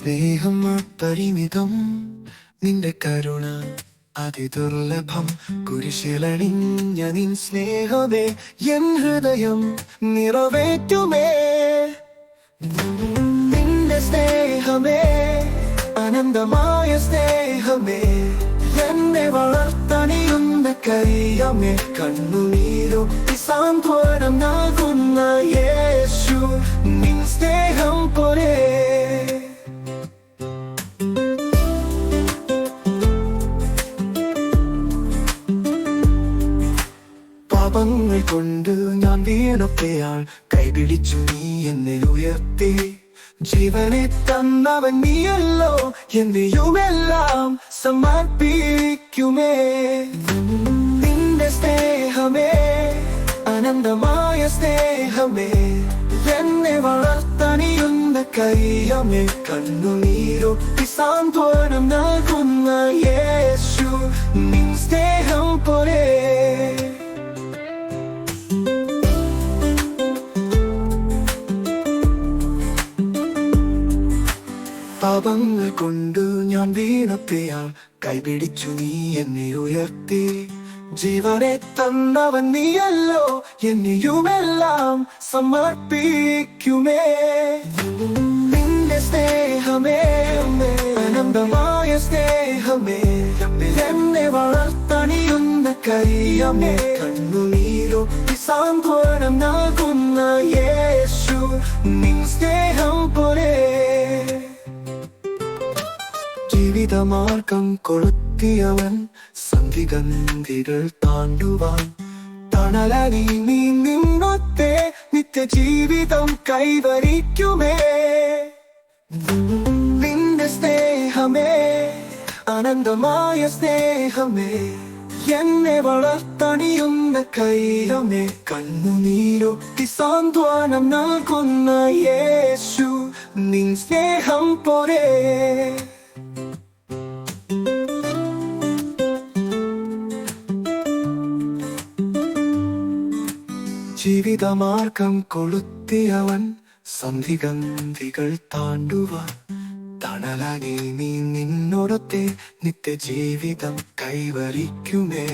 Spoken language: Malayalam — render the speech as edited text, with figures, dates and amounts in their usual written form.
സ്നേഹം അപരിമിതം, നിന്റെ കരുണ അതിദുർലഭം. കുരിശിലണിഞ്ഞ നിൻ സ്നേഹമേ എൻ ഹൃദയം നിറവേറ്റുമേ. നിന്റെ സ്നേഹമേ, അനന്തമായ സ്നേഹമേ, എന്നെ വളർത്തണിയുന്ന കൈയമേ. കണ്ണുനീരൊപ്പി സാന്ത്വനം നൽകുന്ന യേശു, നിൻ സ്നേഹം പോലെ. പാപങ്ങൾ കൊണ്ട് ഞാൻ വീണപ്പോയാൽ കൈപിടിച്ചു നീ എന്നെ ഉയർത്തി. ജീവനെ തന്നവൻ നീയല്ലോ, എന്റെയുമെല്ലാം സമർപ്പിക്കുമേ. നിന്റെ സ്നേഹമേ, അനന്തമായ സ്നേഹമേ, എന്നെ വളർത്തണിയുന്ന കൈയമേ. കണ്ണുനീരൊപ്പി സാന്ത്വനം നൽകുന്ന യേശു, നിൻ സ്നേഹം പോലെ. പാപങ്ങൾ കൊണ്ട് ഞാൻ വീണപ്പോയാൽ കൈപിടിച്ചു നീ എന്നെ ഉയർത്തി. ജീവനെ തന്നവൻ നീയല്ലോ, എന്നെയുമെല്ലാം സമർപ്പിക്കുമേ. നിന്റെ സ്നേഹമേ, അനന്തമായ സ്നേഹമേ, എന്നെ വളർത്തണിയുന്ന കൈയമേ. കണ്ണുനീരൊപ്പി സാന്ത്വനം നൽകുന്ന യേശു, നിൻ സ്നേഹം പോലെ. ജീവിതമാർഗം കൊളുത്തിയവൻ, സന്ധിഗന്ധികൾ താണ്ടുവാൻ തണലി നീ നിന്നൊത്തെ നിത്യജീവിതം കൈവരിക്കുമേ. നിന്റെ സ്നേഹമേ, അനന്തമായ സ്നേഹമേ, എന്നെ വളർത്തണിയുന്ന കൈയമേ. കണ്ണുനീരൊപ്പി സാന്ത്വനം നൽകുന്ന യേശു, നിൻ സ്നേഹം പോലെ. ജീവിതമാർഗം കൊളുത്തിയവൻ, സന്ധിഗന്ധികൾ താണ്ടുവാൻ തണലായി നീ നിന്നോടൊത്തെ നിത്യജീവിതം കൈവരിക്കുമേ.